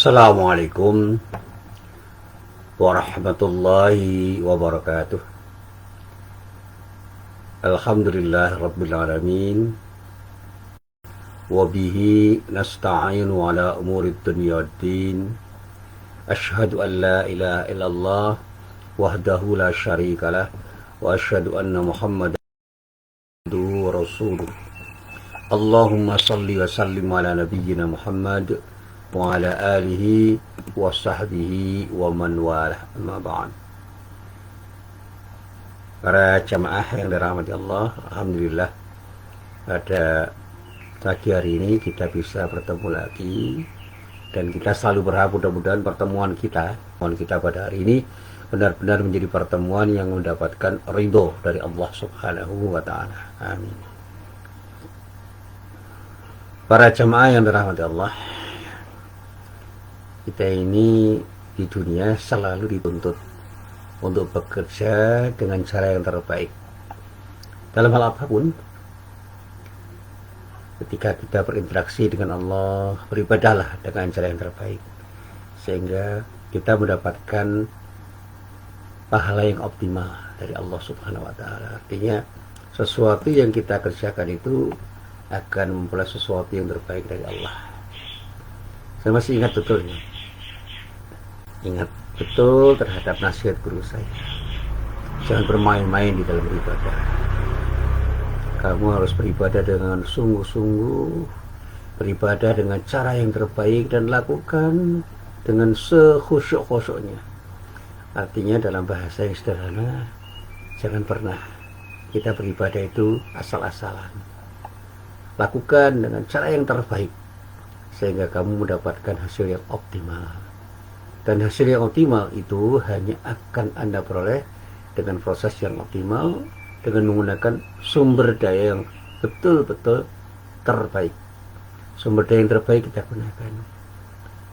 Assalamualaikum warahmatullahi wabarakatuh. Alhamdulillah Rabbil Alamin. Wabihi nasta'inu ala umurid dunya waddin. Ashhadu an la ilaha illallah wahdahu la syarikalah. Wa ashhadu anna Muhammadan wa rasuluh. Allahumma salli wa sallim ala nabiyyina Muhammad wa ala alihi wa sahbihi wa man walah, amma ba'd. Para jamaah yang dirahmati Allah, alhamdulillah pada pagi hari ini kita bisa bertemu lagi, dan kita selalu berharap mudah-mudahan pertemuan kita pada hari ini benar-benar menjadi pertemuan yang mendapatkan ridho dari Allah Subhanahu wa taala. Amin. Para jamaah yang dirahmati Allah, kita ini di dunia selalu dituntut untuk bekerja dengan cara yang terbaik dalam hal apapun. Ketika kita berinteraksi dengan Allah, beribadahlah dengan cara yang terbaik sehingga kita mendapatkan pahala yang optimal dari Allah Subhanahu wa taala. Artinya sesuatu yang kita kerjakan itu akan memperoleh sesuatu yang terbaik dari Allah. Saya masih ingat betul terhadap nasihat guru saya. Jangan bermain-main di dalam beribadah. Kamu harus beribadah dengan sungguh-sungguh, beribadah dengan cara yang terbaik, dan lakukan dengan sekhusyuk-khusyuknya. Artinya dalam bahasa yang sederhana, jangan pernah kita beribadah itu asal-asalan. Lakukan dengan cara yang terbaik sehingga kamu mendapatkan hasil yang optimal. Dan hasil yang optimal itu hanya akan Anda peroleh dengan proses yang optimal, dengan menggunakan sumber daya yang betul-betul terbaik. Sumber daya yang terbaik kita gunakan.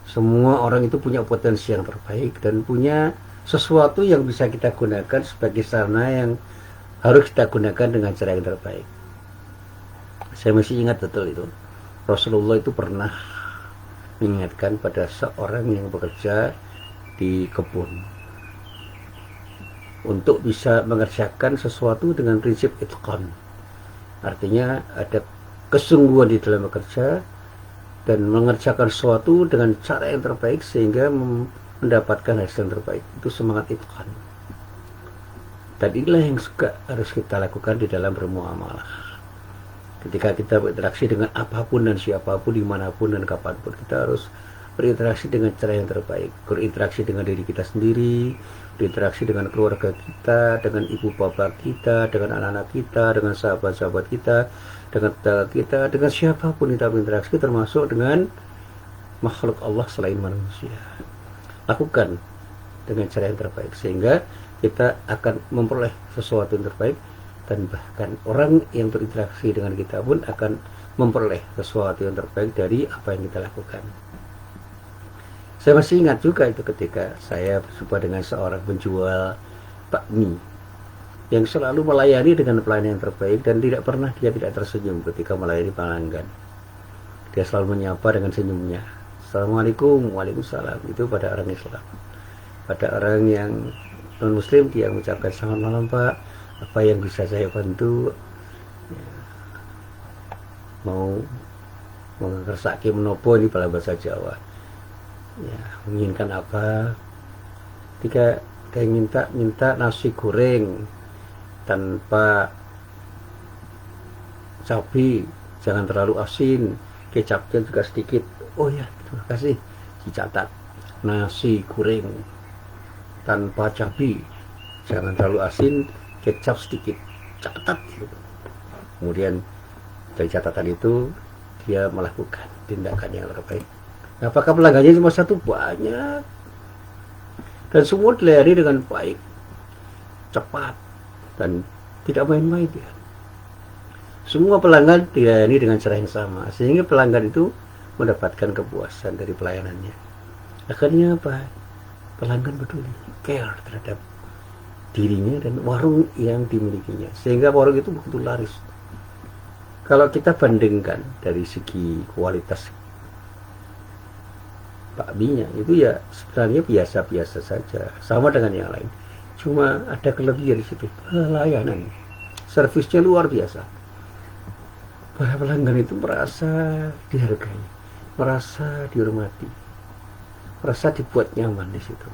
Semua orang itu punya potensi yang terbaik dan punya sesuatu yang bisa kita gunakan sebagai sarana yang harus kita gunakan dengan cara yang terbaik. Saya masih ingat betul itu. Rasulullah itu pernah mengingatkan pada seorang yang bekerja di kebun untuk bisa mengerjakan sesuatu dengan prinsip itqan. Artinya ada kesungguhan di dalam bekerja dan mengerjakan sesuatu dengan cara yang terbaik sehingga mendapatkan hasil yang terbaik. Itu semangat itqan. Dan inilah yang juga harus kita lakukan di dalam bermuamalah. Ketika kita berinteraksi dengan apapun dan siapapun, dimanapun dan kapanpun, kita harus berinteraksi dengan cara yang terbaik. Berinteraksi dengan diri kita sendiri, berinteraksi dengan keluarga kita, dengan ibu bapak kita, dengan anak-anak kita, dengan sahabat-sahabat kita, dengan tetangga kita, dengan siapapun kita berinteraksi, termasuk dengan makhluk Allah selain manusia. Lakukan dengan cara yang terbaik sehingga kita akan memperoleh sesuatu yang terbaik, dan bahkan orang yang berinteraksi dengan kita pun akan memperoleh sesuatu yang terbaik dari apa yang kita lakukan. Saya masih ingat juga itu ketika saya berjumpa dengan seorang penjual bakmi yang selalu melayani dengan pelayanan yang terbaik, dan tidak pernah dia tidak tersenyum ketika melayani pelanggan. Dia selalu menyapa dengan senyumnya. Assalamualaikum, waalaikumsalam. Itu pada orang Islam. Pada orang yang non muslim dia mengucapkan selamat malam Pak, apa yang bisa saya bantu? Mau mengersaki menopo ini pada bahasa Jawa. Ya, menginginkan apa? Ketika dia minta nasi goreng tanpa cabai, jangan terlalu asin, kecapnya juga sedikit. Oh ya, terima kasih. Dicatat. Nasi goreng tanpa cabai, jangan terlalu asin, kecap sedikit, catat gitu. Kemudian dari catatan itu dia melakukan tindakan yang terbaik. Apakah pelanggannya cuma satu? Banyak, dan semua dilayani dengan baik, cepat, dan tidak main-main ya. Semua pelanggan dilayani dengan cara yang sama sehingga pelanggan itu mendapatkan kepuasan dari pelayanannya. Akhirnya apa? Pelanggan peduli, care terhadap dirinya dan warung yang dimilikinya, sehingga warung itu begitu laris. Kalau kita bandingkan dari segi kualitas bakminya itu ya sebenarnya biasa-biasa saja, sama dengan yang lain. Cuma ada kelebihan di situ, pelayanan, servisnya luar biasa. Para pelanggan itu merasa dihargai, merasa dihormati, merasa dibuat nyaman di situ.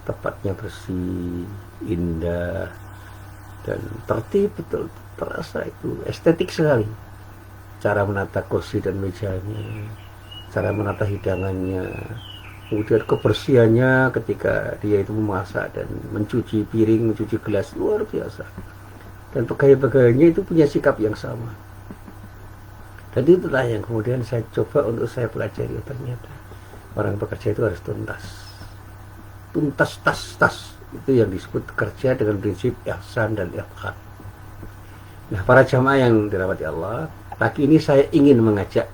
Tempatnya bersih, indah, dan tertib betul, terasa itu estetik sekali. Cara menata kursi dan mejanya, cara menata hidangannya, kemudian kebersihannya ketika dia itu memasak dan mencuci piring, mencuci gelas, luar biasa. Dan pegawai-pegawainya itu punya sikap yang sama. Dan itulah yang kemudian saya coba untuk saya pelajari. Ternyata orang bekerja itu harus tuntas, tas itu yang disebut kerja dengan prinsip ihsan dan itqan. Nah, para jamaah yang dirahmati Allah, pagi ini saya ingin mengajak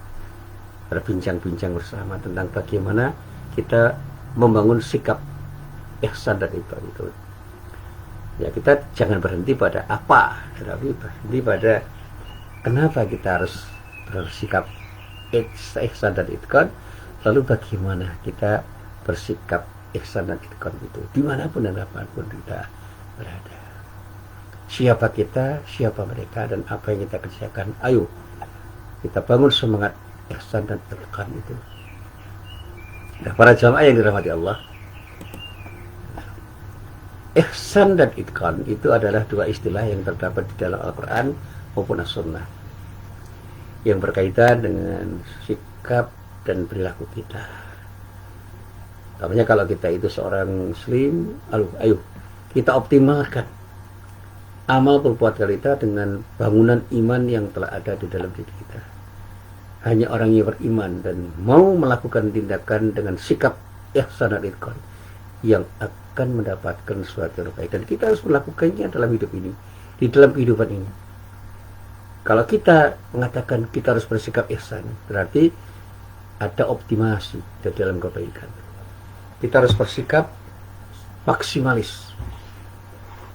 berbincang-bincang bersama tentang bagaimana kita membangun sikap ihsan dan itqan itu. Ya, kita jangan berhenti pada apa, tetapi berhenti pada kenapa kita harus bersikap ihsan dan itqan, lalu bagaimana kita bersikap ihsan dan itqan itu dimanapun dan kapanpun kita berada. Siapa kita, siapa mereka, dan apa yang kita kerjakan. Ayo kita bangun semangat ihsan dan itqan itu. Nah, para jamaah yang dirahmati Allah, ihsan dan itqan itu adalah dua istilah yang terdapat di dalam Al-Quran maupun As-Sunnah, yang berkaitan dengan sikap dan perilaku kita. Namanya kalau kita itu seorang muslim, ayo kita optimalkan amal perbuatan kita dengan bangunan iman yang telah ada di dalam diri kita. Hanya orang yang beriman dan mau melakukan tindakan dengan sikap ihsan dan itqan yang akan mendapatkan sesuatu yang baik. Dan kita harus melakukannya dalam hidup ini, di dalam kehidupan ini. Kalau kita mengatakan kita harus bersikap ihsan, berarti ada optimasi di dalam kebaikan. Kita harus bersikap maksimalis,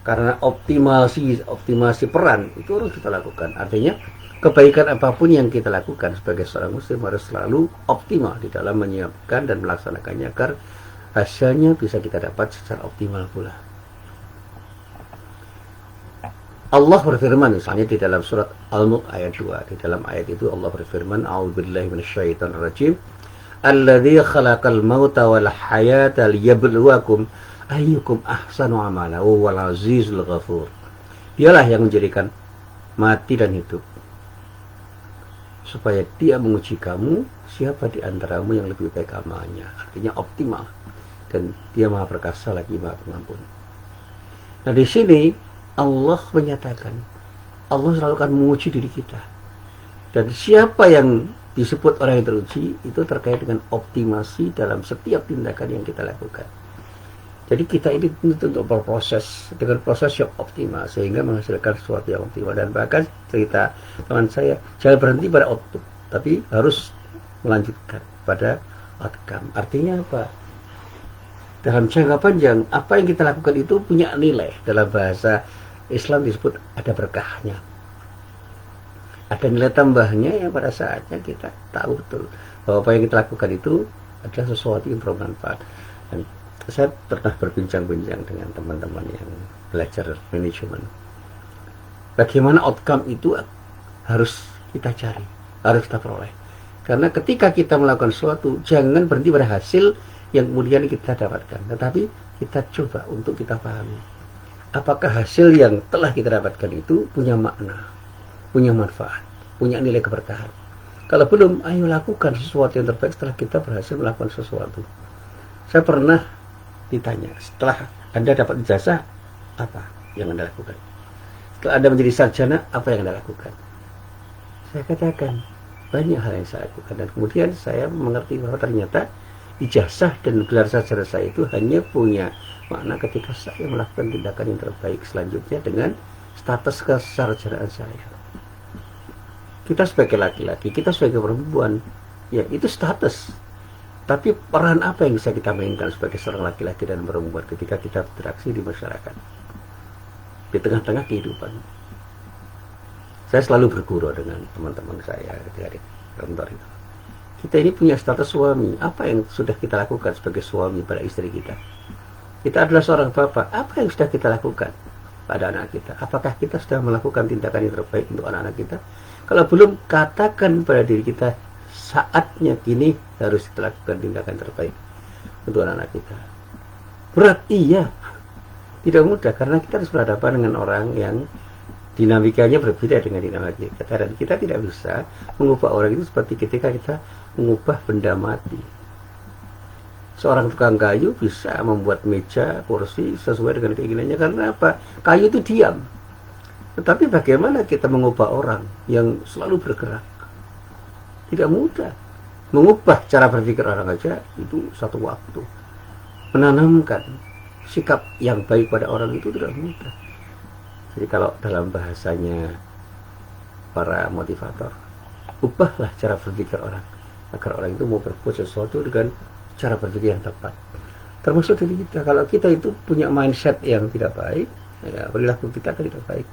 karena optimasi peran itu harus kita lakukan. Artinya kebaikan apapun yang kita lakukan sebagai seorang muslim harus selalu optimal di dalam menyiapkan dan melaksanakannya agar hasilnya bisa kita dapat secara optimal pula. Allah berfirman misalnya di dalam surat Al-Mulk ayat 2. Di dalam ayat itu Allah berfirman, A'udzubillahi minasyaitonirrajim. Alladzi khalaqal mauta wal hayata liyabluwakum ayyukum ahsanu amala wa huwal azizul ghafur. Dialah yang menjadikan mati dan hidup, supaya dia menguji kamu siapa di antaramu yang lebih baik amalnya. Artinya optimal, dan dia maha perkasa lagi maha pengampun. Nah, di sini Allah menyatakan Allah selalu akan menguji diri kita, dan siapa yang disebut orang yang teruji itu terkait dengan optimasi dalam setiap tindakan yang kita lakukan. Jadi kita ini untuk berproses dengan proses yang optimal sehingga menghasilkan sesuatu yang optimal. Dan bahkan cerita teman saya, jangan berhenti pada output, tapi harus melanjutkan pada outcome. Artinya apa? Dalam jangka panjang, apa yang kita lakukan itu punya nilai. Dalam bahasa Islam disebut ada berkahnya, ada nilai tambahnya yang pada saatnya kita tahu betul bahwa apa yang kita lakukan itu adalah sesuatu yang bermanfaat. Dan saya pernah berbincang-bincang dengan teman-teman yang belajar manajemen, bagaimana outcome itu harus kita cari, harus kita peroleh. Karena ketika kita melakukan sesuatu, jangan berhenti pada hasil yang kemudian kita dapatkan, tetapi kita coba untuk kita pahami apakah hasil yang telah kita dapatkan itu punya makna, punya manfaat, punya nilai keberkahan. Kalau belum, ayo lakukan sesuatu yang terbaik setelah kita berhasil melakukan sesuatu. Saya pernah ditanya, setelah Anda dapat ijazah, apa yang Anda lakukan? Setelah Anda menjadi sarjana, apa yang Anda lakukan? Saya katakan, banyak hal yang saya lakukan. Dan kemudian saya mengerti bahwa ternyata ijazah dan gelar sarjana saya itu hanya punya makna ketika saya melakukan tindakan yang terbaik selanjutnya dengan status kesarjanaan saya. Kita sebagai laki-laki, kita sebagai perempuan, ya itu status. Tapi peran apa yang bisa kita mainkan sebagai seorang laki-laki dan perempuan ketika kita berinteraksi di masyarakat, di tengah-tengah kehidupan? Saya selalu bergurau dengan teman-teman saya di kantor itu. Kita ini punya status suami. Apa yang sudah kita lakukan sebagai suami pada istri kita? Kita adalah seorang bapak. Apa yang sudah kita lakukan pada anak kita? Apakah kita sudah melakukan tindakan yang terbaik untuk anak-anak kita? Kalau belum, katakan pada diri kita, saatnya kini harus kita lakukan tindakan terbaik untuk anak-anak kita. Berat, iya. Tidak mudah, karena kita harus berhadapan dengan orang yang dinamikanya berbeda dengan dinamika kita, dan kita tidak bisa mengubah orang itu seperti ketika kita mengubah benda mati. Seorang tukang kayu bisa membuat meja, kursi sesuai dengan keinginannya, karena apa? Kayu itu diam. Tetapi bagaimana kita mengubah orang yang selalu bergerak? Tidak mudah. Mengubah cara berpikir orang aja itu satu waktu. Menanamkan sikap yang baik pada orang itu tidak mudah. Jadi kalau dalam bahasanya para motivator, ubahlah cara berpikir orang agar orang itu mau berbuat sesuatu dengan cara berpikir yang tepat. Termasuk dari kita, kalau kita itu punya mindset yang tidak baik, ya, perilaku kita akan tidak baik.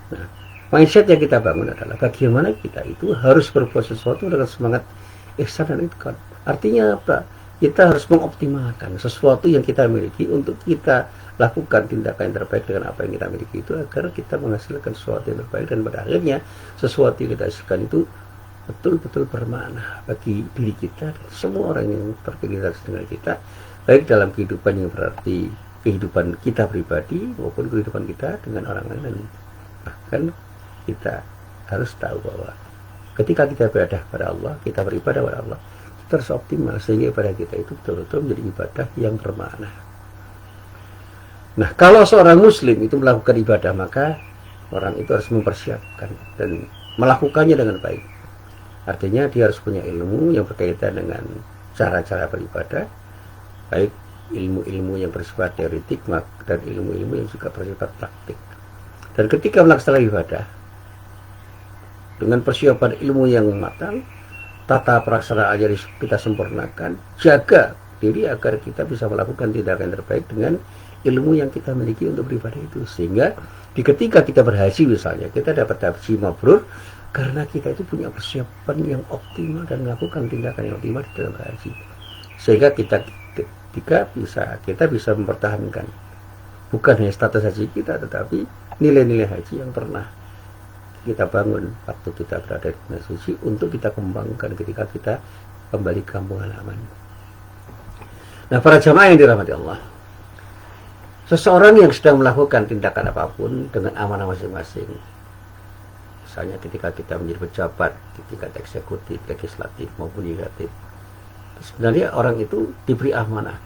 Nah, mindset yang kita bangun adalah bagaimana kita itu harus berbuat sesuatu dengan semangat ihsan dan itqan. Artinya apa? Kita harus mengoptimalkan sesuatu yang kita miliki untuk kita lakukan tindakan yang terbaik dengan apa yang kita miliki itu, agar kita menghasilkan sesuatu yang terbaik, dan pada akhirnya sesuatu yang kita hasilkan itu betul-betul bermakna bagi diri kita dan semua orang yang berkegiatan dengan kita, baik dalam kehidupan yang berarti kehidupan kita pribadi maupun kehidupan kita dengan orang lain. Dan bahkan kita harus tahu bahwa ketika kita beribadah pada Allah, kita beribadah pada Allah, kita harus optimal sehingga ibadah kita itu betul-betul menjadi ibadah yang bermakna. Nah, kalau seorang muslim itu melakukan ibadah, maka orang itu harus mempersiapkan dan melakukannya dengan baik. Artinya dia harus punya ilmu yang berkaitan dengan cara-cara beribadah, baik ilmu-ilmu yang bersifat teoretik dan ilmu-ilmu yang juga bersifat praktik. Dan ketika melaksanakan ibadah dengan persiapan ilmu yang matang, tata pelaksanaan yang kita sempurnakan, jaga diri agar kita bisa melakukan tindakan yang terbaik dengan ilmu yang kita miliki untuk beribadah itu, sehingga ketika kita berhaji misalnya, kita dapat haji mabrur karena kita itu punya persiapan yang optimal dan melakukan tindakan yang optimal di dalam haji, sehingga kita bisa mempertahankan bukan hanya status haji kita, tetapi nilai-nilai haji yang pernah kita bangun waktu kita berada di tanah suci untuk kita kembangkan ketika kita kembali ke kampung halaman. Nah, para jamaah yang dirahmati Allah, seseorang yang sedang melakukan tindakan apapun dengan amanah masing-masing, misalnya ketika kita menjadi pejabat di tingkat eksekutif, legislatif maupun yudikatif, sebenarnya orang itu diberi amanah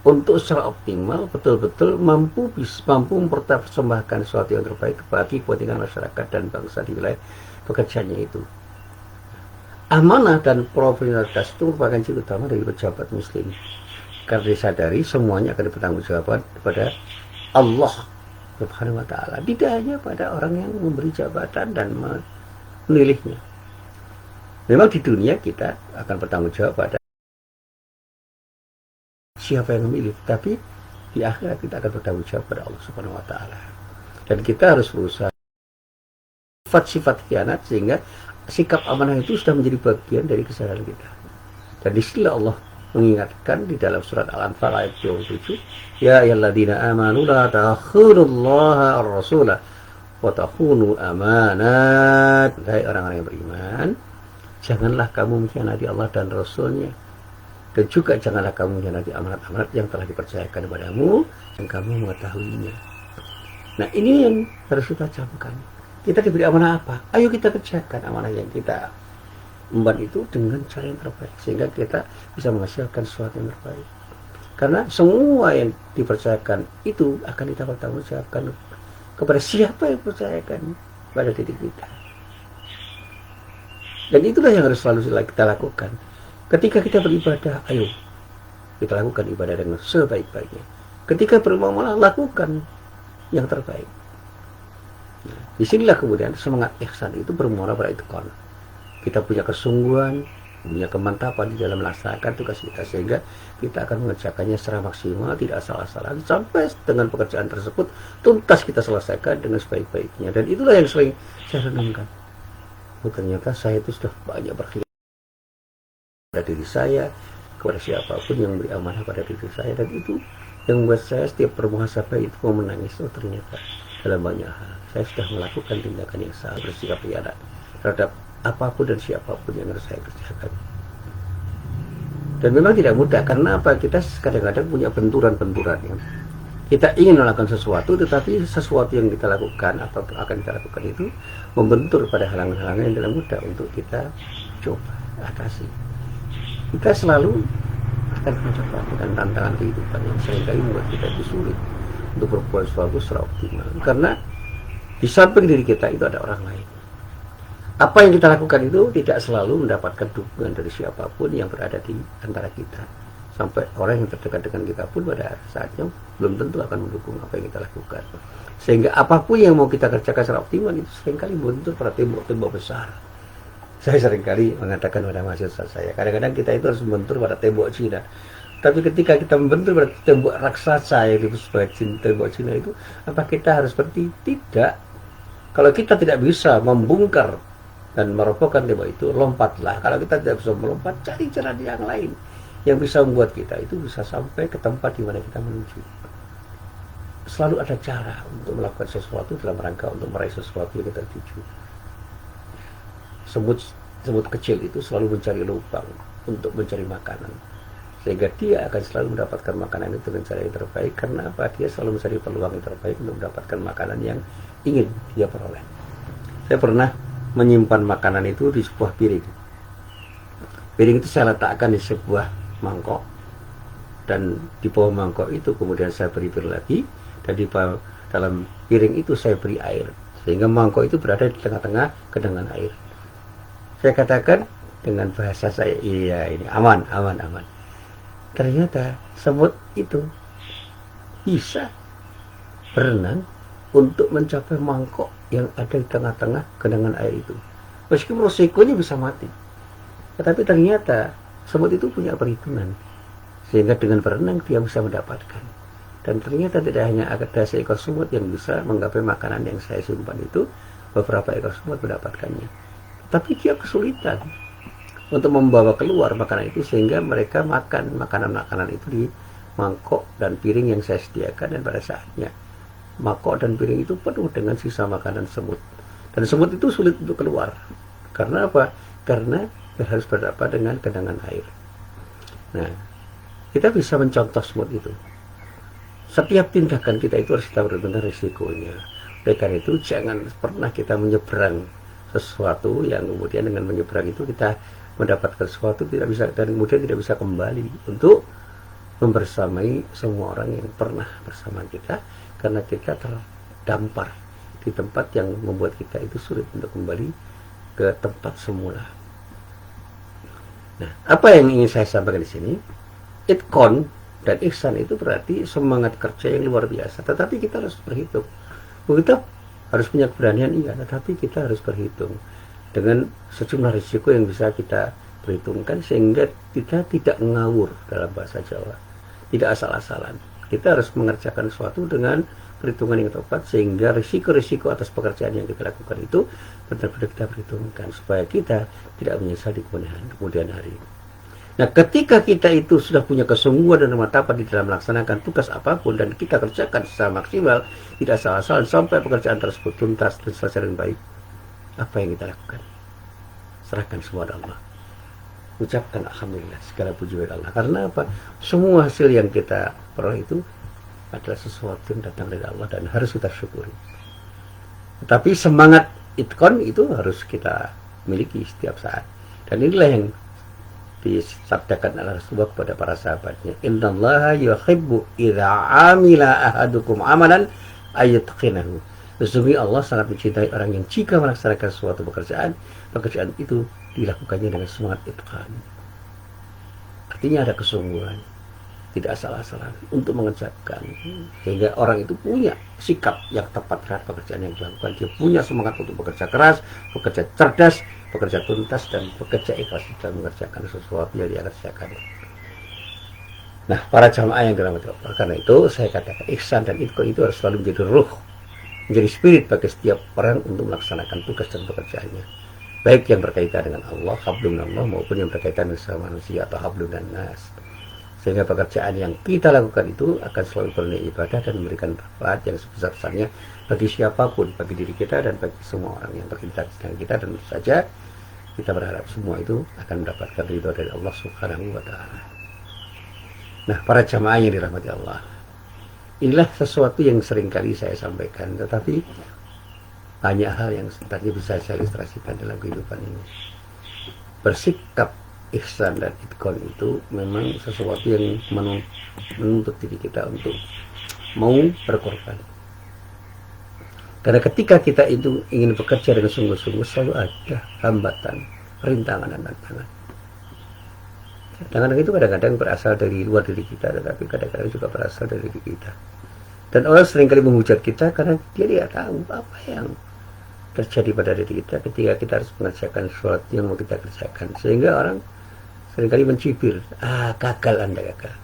untuk secara optimal betul-betul mampu mempersembahkan sesuatu yang terbaik bagi kepentingan masyarakat dan bangsa di wilayah pekerjaannya itu. Amanah dan profesionalitas itu merupakan ciri utama dari pejabat muslim, karena disadari semuanya akan dipertanggungjawabkan kepada Allah Subhanahu wa Ta'ala, tidak hanya pada orang yang memberi jabatan dan memilihnya. Memang di dunia kita akan bertanggung jawab pada siapa yang memilih, tapi di akhirat kita akan bertanggung jawab pada Allah Subhanahu wa Ta'ala. Dan kita harus berusaha sifat-sifat khianat sehingga sikap amanah itu sudah menjadi bagian dari kesadaran kita. Dan disinilah Allah mengingatkan di dalam surat Al-Anfal ayat 27, ya ayyuhalladzina amanu la takhunullaha ar-rasula wa takhunu amanat. Hai orang-orang yang beriman, janganlah kamu mengkhianati Allah dan Rasulnya, dan juga janganlah kamu mengkhianati amanat-amanat yang telah dipercayakan kepadamu dan kamu mengetahuinya. Nah, ini yang harus kita camkan. Kita diberi amanah apa? Ayo kita kerjakan amanah yang kita emban itu dengan cara yang terbaik, sehingga kita bisa menghasilkan sesuatu yang terbaik. Karena semua yang dipercayakan itu akan kita pertanggungjawabkan kepada siapa yang percayakan pada diri kita. Dan itulah yang harus selalu kita lakukan. Ketika kita beribadah, ayo kita lakukan ibadah dengan sebaik-baiknya. Ketika bermuamalah, lakukan yang terbaik. Nah, disinilah kemudian semangat ihsan itu bermuara pada itqan. Kita punya kesungguhan, punya kemantapan di dalam melaksanakan tugas kita, sehingga kita akan mengerjakannya secara maksimal, tidak salah-salahan, sampai dengan pekerjaan tersebut tuntas kita selesaikan dengan sebaik-baiknya. Dan itulah yang sering saya renungkan. Ternyata saya itu sudah banyak berkhidmat kepada diri saya, kepada siapapun yang beri amanah pada diri saya. Dan itu yang membuat saya setiap bermuhasabah itu mau menangis. Oh ternyata dalam banyak hal saya sudah melakukan tindakan yang salah, bersikap liar terhadap apapun dan siapapun yang harus saya kerjakan. Dan memang tidak mudah, karena apa? Kita kadang-kadang punya benturan-benturan ya. Kita ingin melakukan sesuatu, tetapi sesuatu yang kita lakukan atau akan kita lakukan itu membentur pada halangan-halangan yang tidak mudah untuk kita coba atasi. Kita selalu akan mencoba dengan tantangan kehidupan yang seringkali membuat kita itu sulit untuk berbuat sesuatu secara optimal, karena di samping diri kita itu ada orang lain. Apa yang kita lakukan itu tidak selalu mendapatkan dukungan dari siapapun yang berada di antara kita. Sampai orang yang terdekat dengan kita pun pada saatnya belum tentu akan mendukung apa yang kita lakukan. Sehingga apapun yang mau kita kerjakan secara optimal itu seringkali bentur pada tembok-tembok besar. Saya seringkali mengatakan pada mahasiswa saya, kadang-kadang kita itu harus membentur pada tembok Cina. Tapi ketika kita membentur pada tembok raksasa yang disebut sebagai tembok Cina itu, apa kita harus seperti? Tidak. Kalau kita tidak bisa membongkar dan merobohkan tembok itu, lompatlah. Kalau kita tidak bisa melompat, cari cara yang lain yang bisa membuat kita itu bisa sampai ke tempat di mana kita menuju. Selalu ada cara untuk melakukan sesuatu dalam rangka untuk meraih sesuatu yang kita tuju. Semut kecil itu selalu mencari lubang untuk mencari makanan, sehingga dia akan selalu mendapatkan makanan itu dengan cara yang terbaik. Karena apa? Dia selalu mencari peluang yang terbaik untuk mendapatkan makanan yang ingin dia peroleh. Saya pernah menyimpan makanan itu di sebuah piring. Piring itu saya letakkan di sebuah mangkok, dan di bawah mangkok itu kemudian saya beri lagi, dan di dalam piring itu saya beri air, sehingga mangkok itu berada di tengah-tengah genangan air. Saya katakan dengan bahasa saya, iya ini aman. Ternyata semut itu bisa berenang untuk mencapai mangkok yang ada di tengah-tengah genangan air itu. Meskipun resikonya bisa mati, tetapi ternyata semut itu punya perhitungan, sehingga dengan berenang dia bisa mendapatkan. Dan ternyata tidak hanya ada seekor semut yang bisa menggapai makanan yang saya simpan itu, beberapa ekor semut mendapatkannya. Tapi dia kesulitan untuk membawa keluar makanan itu, sehingga mereka makan makanan-makanan itu di mangkok dan piring yang saya sediakan. Dan pada saatnya mangkok dan piring itu penuh dengan sisa makanan semut, dan semut itu sulit untuk keluar. Karena apa? Karena dia harus berhadapan dengan genangan air. Nah, kita bisa mencontoh semut itu. Setiap tindakan kita itu harus kita perhitungkan risikonya. Oleh karena itu jangan pernah kita menyeberang sesuatu yang kemudian dengan menyeberang itu kita mendapatkan sesuatu tidak bisa, dan kemudian tidak bisa kembali untuk membersamai semua orang yang pernah bersama kita, karena kita terdampar di tempat yang membuat kita itu sulit untuk kembali ke tempat semula. Nah, apa yang ingin saya sampaikan di sini? Itqan dan ihsan itu berarti semangat kerja yang luar biasa, tetapi kita harus berhitung. Kita harus punya keberanian, iya, tetapi kita harus berhitung dengan sejumlah risiko yang bisa kita perhitungkan, sehingga kita tidak ngawur dalam bahasa Jawa, tidak asal-asalan. Kita harus mengerjakan sesuatu dengan perhitungan yang tepat, sehingga risiko-risiko atas pekerjaan yang kita lakukan itu benar-benar kita perhitungkan, supaya kita tidak menyesal di kemudian hari. Nah, ketika kita itu sudah punya kesungguhan dan kemantapan di dalam melaksanakan tugas apapun, dan kita kerjakan secara maksimal, tidak salah-salah sampai pekerjaan tersebut tuntas dan selesai dengan baik, apa yang kita lakukan? Serahkan semua pada Allah. Ucapkan alhamdulillah, segala puji bagi Allah. Karena apa? Semua hasil yang kita peroleh itu adalah sesuatu yang datang dari Allah dan harus kita syukuri. Tetapi semangat itqan itu harus kita miliki setiap saat. Dan inilah yang disabdakan oleh Rasulullah kepada para sahabatnya, innallaha yuhibbu idza amila ahadukum amalan ayatqinahu. Sesungguhnya Allah sangat mencintai orang yang jika melaksanakan suatu pekerjaan itu dilakukannya dengan semangat itqan. Artinya ada kesungguhan, tidak asal-asalan untuk mengerjakan, sehingga orang itu punya sikap yang tepat terhadap pekerjaan yang dilakukan. Dia punya semangat untuk bekerja keras, bekerja cerdas, bekerja tuntas, dan bekerja ikhlas dalam mengerjakan sesuatu yang dia kerjakan. Nah, para jamaah yang dirahmati Allah, karena itu saya katakan ihsan dan itqan itu harus selalu menjadi ruh, menjadi spirit bagi setiap orang untuk melaksanakan tugas dan pekerjaannya. baik yang berkaitan dengan Allah, hablum Allah, maupun yang berkaitan dengan sama manusia atau hablum dan nas. Sehingga pekerjaan yang kita lakukan itu akan selalu bernilai ibadah dan memberikan manfaat yang sebesar-besarnya bagi siapapun, bagi diri kita dan bagi semua orang yang berkaitan dengan kita. Dan tentu saja kita berharap semua itu akan mendapatkan ridho dari Allah Subhanahu wa Ta'ala. Nah, para jamaah yang dirahmati Allah, inilah sesuatu yang seringkali saya sampaikan, tetapi banyak hal yang sebenarnya bisa saya ilustrasikan dalam kehidupan ini. Bersikap ihsan dan itqan itu memang sesuatu yang menuntut diri kita untuk mau berkorban. Karena ketika kita itu ingin bekerja dengan sungguh-sungguh, selalu ada hambatan, rintangan dan tantangan. Tantangan itu kadang-kadang berasal dari luar diri kita, tetapi kadang-kadang juga berasal dari diri kita. Dan orang seringkali menghujat kita karena dia tidak tahu apa yang terjadi pada diri kita ketika kita harus mengerjakan sesuatu yang mau kita kerjakan. Sehingga orang seringkali mencibir, gagal Anda gagal.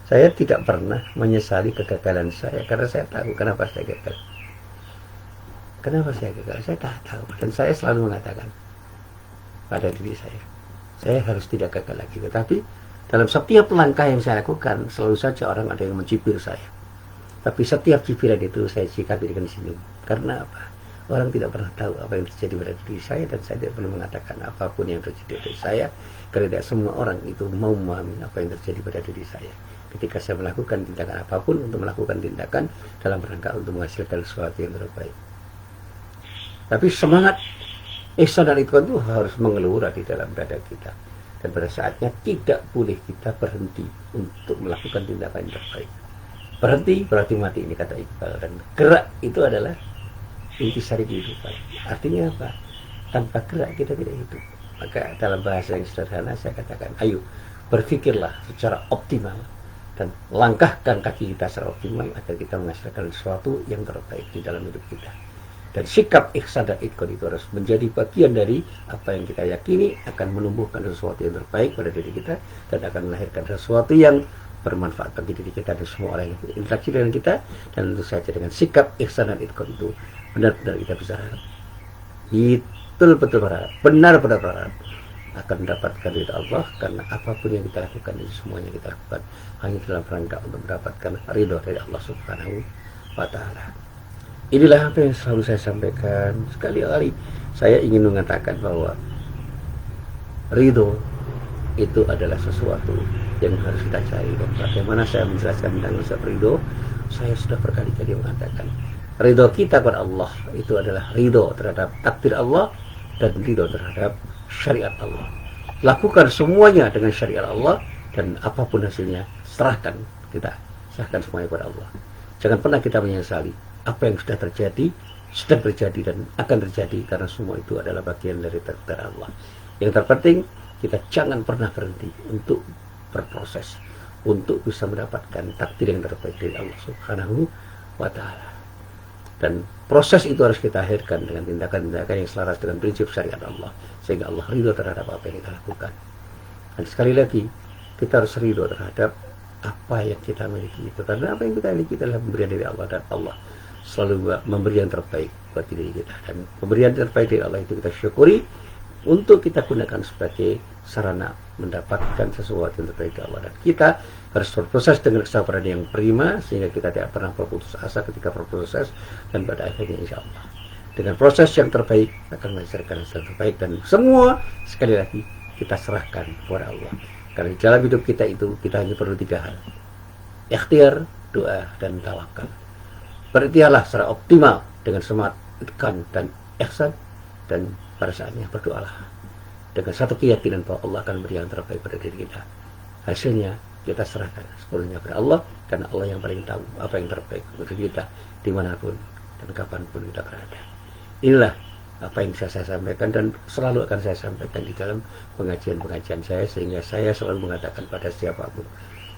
Saya tidak pernah menyesali kegagalan saya karena saya tahu kenapa saya gagal. Kenapa saya gagal? Saya tak tahu. Dan saya selalu mengatakan pada diri saya harus tidak gagal lagi. Tetapi dalam setiap langkah yang saya lakukan, selalu saja orang ada yang mencibir saya. Tapi setiap cibiran itu saya sikapi dengan senyum. Karena apa? Orang tidak pernah tahu apa yang terjadi pada diri saya, dan saya tidak perlu mengatakan apapun yang terjadi pada saya, karena tidak semua orang itu mau memahami apa yang terjadi pada diri saya. Ketika saya melakukan tindakan apapun untuk melakukan tindakan dalam rangka untuk menghasilkan sesuatu yang terbaik. Tapi semangat ihsan dan itqan itu harus mengelura di dalam dada kita. Dan pada saatnya tidak boleh kita berhenti untuk melakukan tindakan yang terbaik. Berhenti berarti mati, ini kata Iqbal. Dan gerak itu adalah intisari kehidupan. Artinya apa? Tanpa gerak kita tidak hidup. Maka dalam bahasa yang sederhana saya katakan, ayo berpikirlah secara optimal dan langkahkan kaki kita secara optimal agar kita menghasilkan sesuatu yang terbaik di dalam hidup kita. Dan sikap ihsan dan itqan itu harus menjadi bagian dari apa yang kita yakini akan menumbuhkan sesuatu yang terbaik pada diri kita dan akan melahirkan sesuatu yang bermanfaat bagi diri kita dan semua orang yang berinteraksi dengan kita. Dan tentu saja dengan sikap ihsan dan itqan itu benar-benar kita bisa betul-betul berharap, benar-benar berharap akan mendapatkan ridha Allah, karena apapun yang kita lakukan itu semuanya kita lakukan hanya dalam rangka untuk mendapatkan ridha dari Allah Subhanahu wa Ta'ala. Inilah apa yang selalu saya sampaikan. Sekali-kali saya ingin mengatakan bahwa ridho itu adalah sesuatu yang harus kita cari. Dan bagaimana saya menjelaskan tentang konsep ridho, saya sudah berkali-kali mengatakan ridho kita kepada Allah itu adalah ridho terhadap takdir Allah dan ridho terhadap syariat Allah. Lakukan semuanya dengan syariat Allah, dan apapun hasilnya serahkan semuanya kepada Allah. Jangan pernah kita menyesali apa yang sudah terjadi, sedang terjadi, dan akan terjadi, karena semua itu adalah bagian dari takdir Allah. Yang terpenting, kita jangan pernah berhenti untuk berproses, untuk bisa mendapatkan takdir yang terbaik dari Allah Subhanahu wa Ta'ala. Dan proses itu harus kita akhirkan dengan tindakan-tindakan yang selaras dengan prinsip syariat Allah, sehingga Allah ridho terhadap apa yang kita lakukan. Dan sekali lagi, kita harus ridho terhadap apa yang kita miliki itu, karena apa yang kita miliki adalah pemberian dari Allah, dan Allah selalu memberi yang terbaik buat diri kita. Dan pemberian terbaik dari Allah itu kita syukuri untuk kita gunakan sebagai sarana mendapatkan sesuatu yang terbaik dari Allah. Dan kita harus berproses dengan kesabaran yang prima, sehingga kita tidak pernah berputus asa ketika berproses, dan pada akhirnya insya Allah dengan proses yang terbaik akan menghasilkan hasil terbaik. Dan semua sekali lagi kita serahkan kepada Allah, karena di dalam hidup kita itu kita hanya perlu 3 hal: ikhtiar, doa, dan tawakal. Berikhtiarlah secara optimal dengan semangat itqan dan ihsan, dan pada saatnya berdoalah dengan satu keyakinan bahwa Allah akan beri yang terbaik pada diri kita. Hasilnya kita serahkan sepenuhnya kepada Allah, karena Allah yang paling tahu apa yang terbaik untuk kita dimanapun dan kapanpun kita berada. Inilah apa yang bisa saya sampaikan, dan selalu akan saya sampaikan di dalam pengajian-pengajian saya, sehingga saya selalu mengatakan pada siapapun,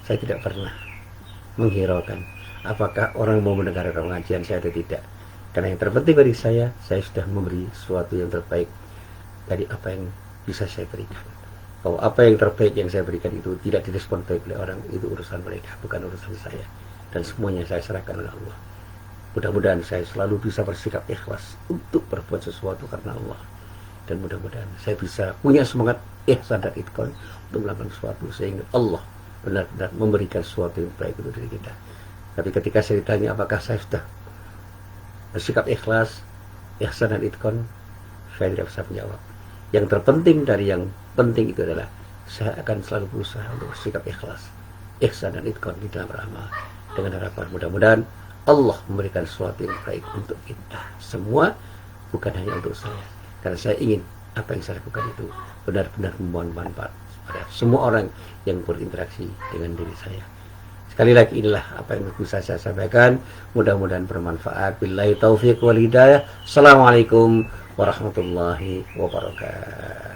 saya tidak pernah menghiraukan apakah orang mau mendengar pengajian saya atau tidak. Karena yang terpenting bagi saya sudah memberi sesuatu yang terbaik dari apa yang bisa saya berikan. Kalau apa yang terbaik yang saya berikan itu tidak direspon baik oleh orang, itu urusan mereka, bukan urusan saya. Dan semuanya saya serahkan oleh Allah. Mudah-mudahan saya selalu bisa bersikap ikhlas untuk berbuat sesuatu karena Allah. Dan mudah-mudahan saya bisa punya semangat ihsan dan itqan untuk melakukan sesuatu sehingga Allah benar-benar memberikan sesuatu yang baik untuk diri kita. Tapi ketika saya ditanya apakah saya sudah bersikap ikhlas, ihsan dan itqan, saya tidak bisa menjawab. Yang terpenting dari yang penting itu adalah saya akan selalu berusaha untuk bersikap ikhlas, ihsan dan itqan di dalam beramal, dengan harapan mudah-mudahan Allah memberikan sesuatu yang baik untuk kita semua, bukan hanya untuk saya. Karena saya ingin apa yang saya lakukan itu benar-benar membawa manfaat pada semua orang yang berinteraksi dengan diri saya. Sekali lagi, inilah apa yang bisa saya sampaikan. Mudah-mudahan bermanfaat. Billahi taufiq wal hidayah. Assalamualaikum warahmatullahi wabarakatuh.